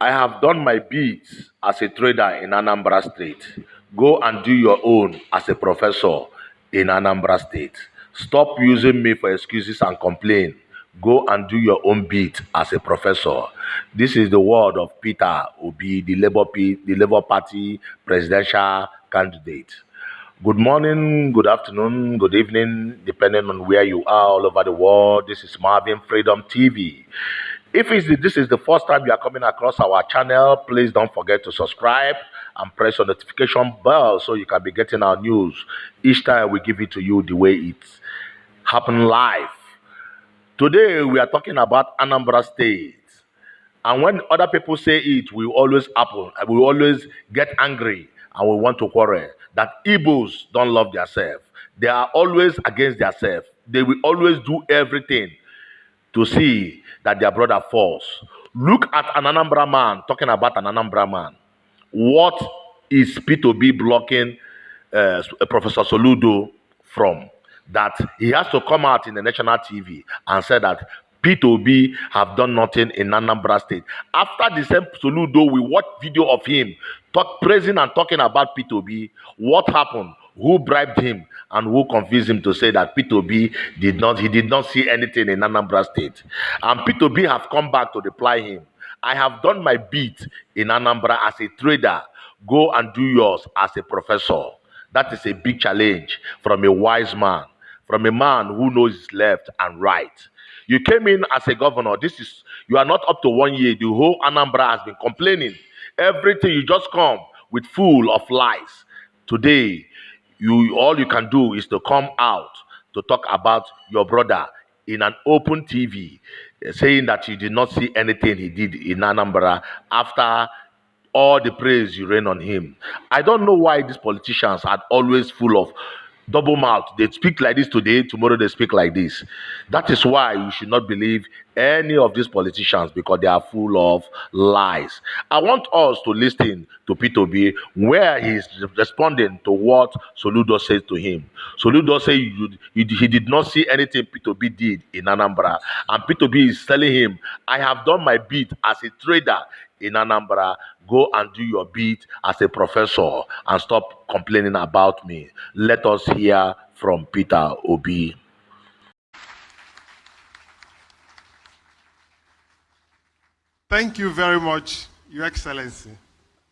I have done my bit as a trader in Anambra State. Go and do your own as a professor in Anambra State. Stop using me for excuses and complain. Go and do your own bit as a professor. This is the word of Peter Obi, the Labour Party presidential candidate. Good morning, good afternoon, good evening, depending on where you are all over the world. This is Marvin Freedom TV. If this is the first time you are coming across our channel, please don't forget to subscribe and press the notification bell so you can be getting our news each time we give it to you the way it's happened live. Today we are talking about Anambra State. And when other people say it, we always happen. We always get angry and we want to quarrel. That Igbos don't love themselves. They are always against themselves. They will always do everything to see that their brother falls. Look at an Anambra man, talking about an Anambra man. What is P2B blocking Professor Soludo from? That he has to come out in the national TV and say that P2B have done nothing in Anambra State. After the same Soludo, we watch video of him praising and talking about P2B. What happened? Who bribed him and who convinced him to say that P2B did not see anything in Anambra State? And P2B have come back to reply him. I have done my bit in Anambra as a trader. Go and do yours as a professor. That is a big challenge from a wise man, from a man who knows his left and right. You came in as a governor. You are not up to 1 year. The whole Anambra has been complaining. Everything you just come with full of lies. Today, all you can do is to come out to talk about your brother in an open TV, saying that you did not see anything he did in Anambra after all the praise you rain on him. I don't know why these politicians are always full of double mouth. They speak like this today, tomorrow they speak like this. That is why you should not believe any of these politicians, because they are full of lies. I want us to listen to P2B where he's responding to what Soludo says to him. Soludo says he did not see anything P2B did in Anambra, and P2B is telling him, I have done my bit as a trader in Anambra. Go and do your bit as a professor and stop complaining about me. Let us hear from Peter Obi. Thank you very much, Your Excellency.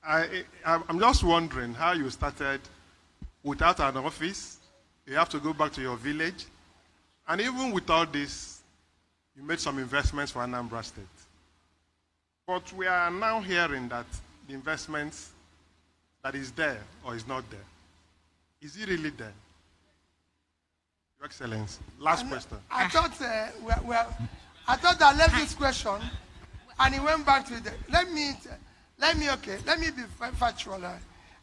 I'm just wondering how you started without an office. You have to go back to your village. And even with all this, you made some investments for Anambra State. But we are now hearing that the investments that is there or is not there. Is it really there? Your Excellency, last question. I thought I left this question and he went back to it. Let me be factual.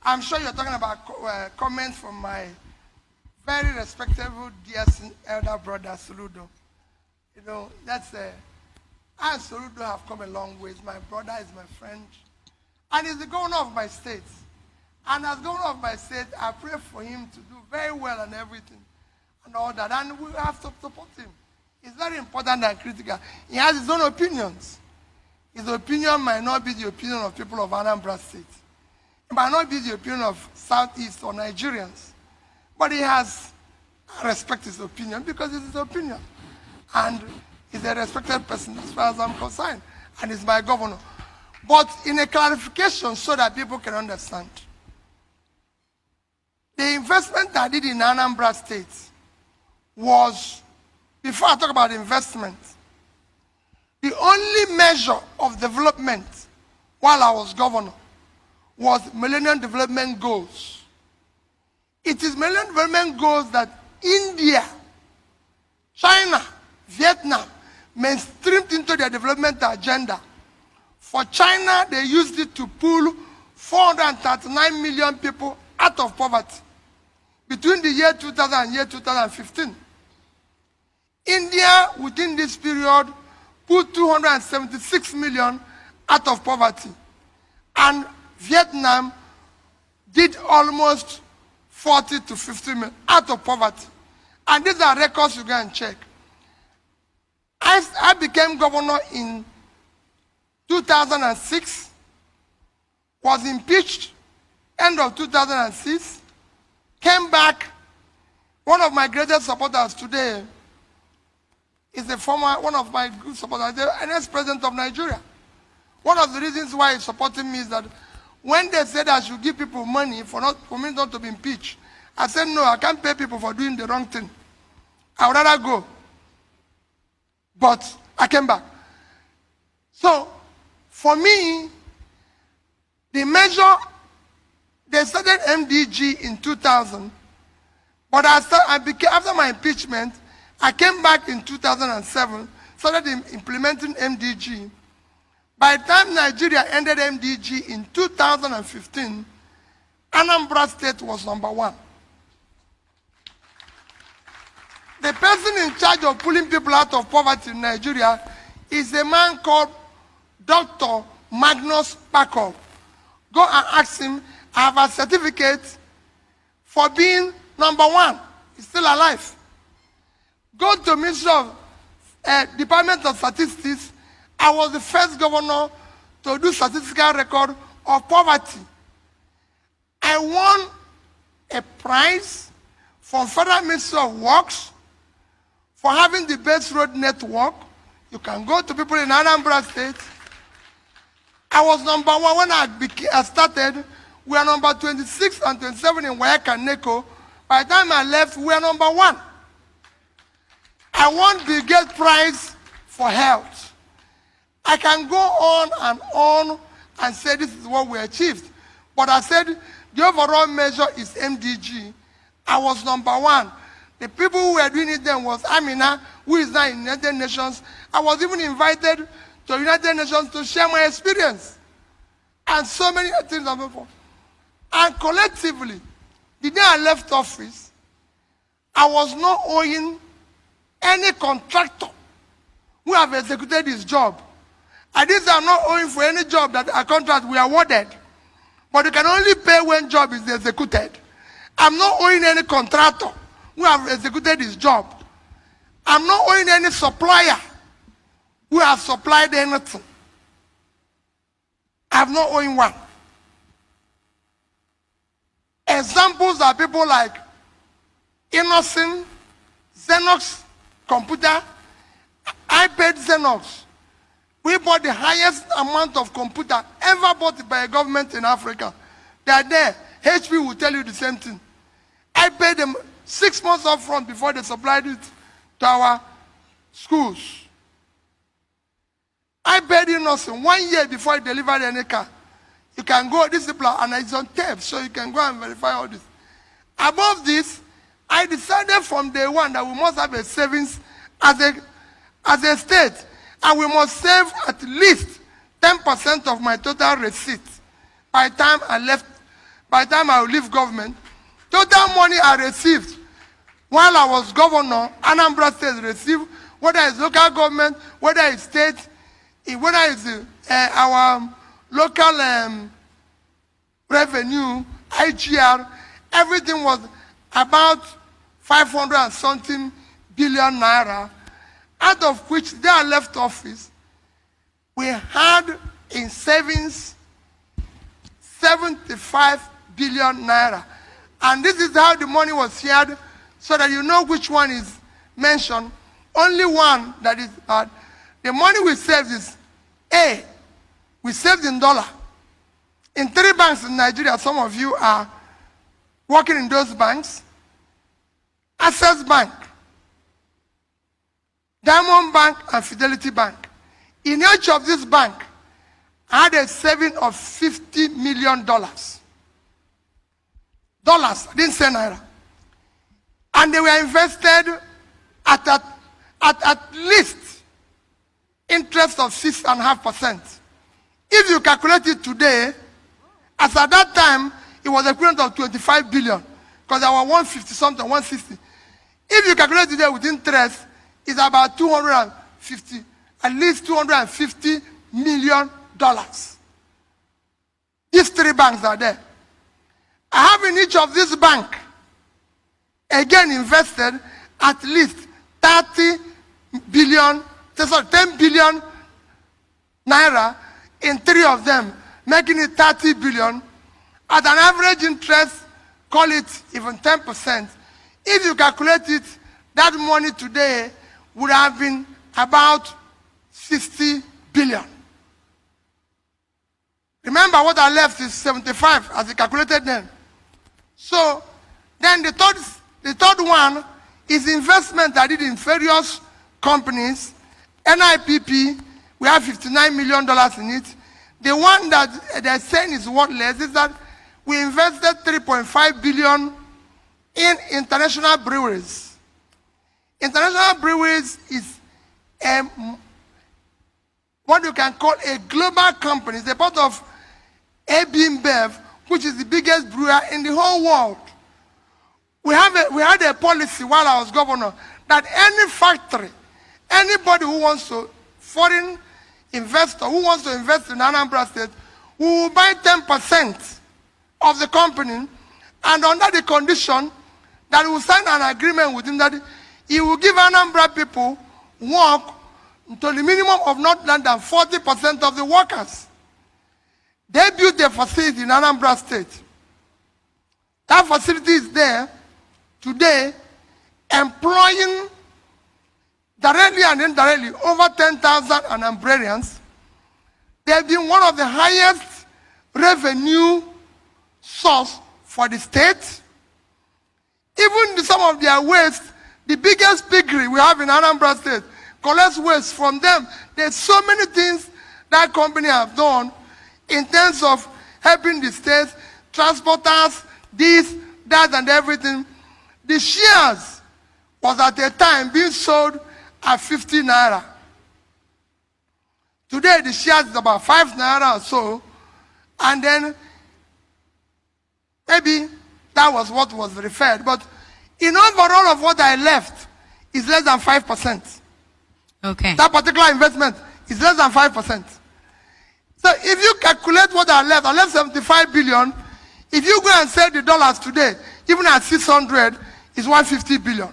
I'm sure you're talking about comments from my very respectable dear elder brother Soludo. You know, that's I and Soludo have come a long way. My brother is my friend. And he's the governor of my state. And as governor of my state, I pray for him to do very well and everything. And all that. And we have to support him. It's very important and critical. He has his own opinions. His opinion might not be the opinion of people of Anambra State. It might not be the opinion of Southeast or Nigerians. But I respect his opinion because it's his opinion. And he's a respected person as far as I'm concerned. And he's my governor. But in a clarification so that people can understand. The investment I did in Anambra State was, before I talk about investment, the only measure of development while I was governor was Millennium Development Goals. It is Millennium Development Goals that India, China, Vietnam mainstreamed into their development agenda. For China, they used it to pull 439 million people out of poverty between the year 2000 and year 2015. India, within this period, put 276 million out of poverty. And Vietnam did almost 40 to 50 million out of poverty. And these are records you go and check. I became governor in 2006, was impeached end of 2006, came back. One of my greatest supporters today is one of my good supporters, the next president of Nigeria. One of the reasons why he's supporting me is that when they said I should give people money for me not to be impeached, I said, no, I can't pay people for doing the wrong thing. I would rather go. But I came back. So, for me, the measure, they started MDG in 2000, but after my impeachment, I came back in 2007, started implementing MDG. By the time Nigeria ended MDG in 2015, Anambra State was #1. The person in charge of pulling people out of poverty in Nigeria is a man called Dr. Magnus Pakov. Go and ask him. I have a certificate for being #1. He's still alive. Go to Ministry of Department of Statistics. I was the first governor to do statistical record of poverty. I won a prize from Federal Ministry of Works for having the best road network. You can go to people in Anambra State. I was #1 when I started. We are number 26 and 27 in Wayaka and Neko. By the time I left, we are #1. I won the Gates Prize for Health. I can go on and say this is what we achieved. But I said the overall measure is MDG. I was #1. The people who were doing it then was Amina, who is now in United Nations. I was even invited to United Nations to share my experience. And so many things I'm for. And collectively, the day I left office, I was not owing any contractor who have executed his job. And these are not owing for any job that a contract we awarded. But you can only pay when job is executed. I'm not owing any contractor who have executed his job. I'm not owing any supplier who has supplied anything. I'm not owing one. Examples are people like Innocent, Xerox computer. I paid Xerox. We bought the highest amount of computer ever bought by a government in Africa. They are there. HP will tell you the same thing. I paid them 6 months up front before they supplied it to our schools. I paid Innocent 1 year before I delivered any car. You can go, this is and it's on tape, so you can go and verify all this. Above this, I decided from day one that we must have a savings as a state. And we must save at least 10% of my total receipts by the time I will leave government. Total money I received while I was governor, Anambra State received, whether it's local government, whether it's state, whether it's our local revenue, IGR, everything was about 500 and something billion naira, out of which they are left office. We had in savings 75 billion naira. And this is how the money was shared, so that you know which one is mentioned. Only one that is bad. The money we saved is A. We saved in dollar. In 3 banks in Nigeria, some of you are working in those banks. Access Bank, Diamond Bank, and Fidelity Bank. In each of these banks, I had a saving of $50 million. Dollars, I didn't say naira. And they were invested at least interest of 6.5%. If you calculate it today, as at that time, it was equivalent of 25 billion, because there were 150 something, 160. If you calculate today with interest, it's about 250, at least $250 million. These 3 banks are there. I have in each of these banks, again invested at least 10 billion naira in 3 of them. making it 30 billion, at an average interest, call it even 10%. If you calculate it, that money today would have been about 60 billion. Remember what I left is 75 as I calculated then. So then the third one is investment I did in various companies. NIPP, we have $59 million in it. The one that they're saying is worthless is that we invested 3.5 billion in international breweries. International breweries is what you can call a global company. It's a part of AB InBev, which is the biggest brewer in the whole world. We had a policy while I was governor that any factory, anybody who wants to, foreign investor who wants to invest in Anambra State, we will buy 10% of the company, and under the condition that we will sign an agreement with him that he will give Anambra people work to the minimum of not less than 40% of the workers. They built a facility in Anambra State. That facility is there today, employing directly and indirectly over 10,000 Anambrarians. They have been one of the highest revenue source for the state. Even some of their waste, the biggest piggery we have in Anambra State, collects waste from them. There's so many things that company have done in terms of helping the state, transporters, this, that, and everything. The shares was at a time being sold at 50 naira. Today the shares is about 5 naira or so, and then maybe that was what was referred. But in overall of what I left is less than 5%. Okay. That particular investment is less than 5%. So if you calculate what I left 75 billion. If you go and sell the dollars today, even at 600, is 150 billion.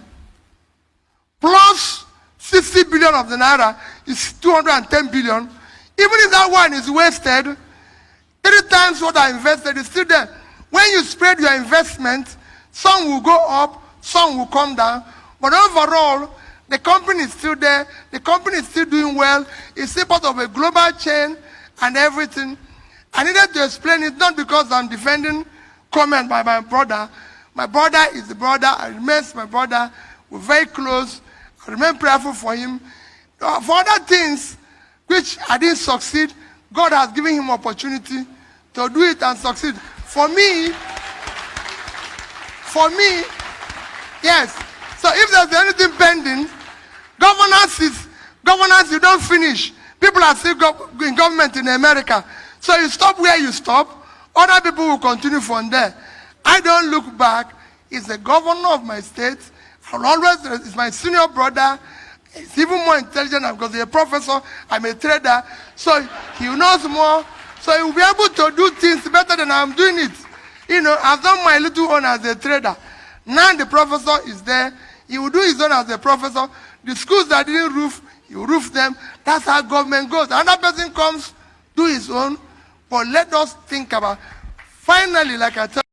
Plus 60 billion of the naira is 210 billion. Even if that one is wasted, 3 times what I invested is still there. When you spread your investment, some will go up, some will come down. But overall, the company is still there. The company is still doing well. It's still part of a global chain and everything. I needed to explain it not because I'm defending comment by my brother. My brother is the brother. I remain my brother. We're very close. I remain prayerful for him. For other things which I didn't succeed, God has given him opportunity to do it and succeed. For me, yes. So if there's anything pending, governance you don't finish. People are still in government in America. So you stop where you stop, other people will continue from there. I don't look back. He's the governor of my state. I'll always, he's my senior brother. He's even more intelligent because he's a professor. I'm a trader. So he knows more. So he will be able to do things better than I'm doing it. You know, I've done my little own as a trader. Now the professor is there. He will do his own as a professor. The schools that didn't roof, he will roof them. That's how government goes. Another person comes, do his own. But let us think about, finally, like I tell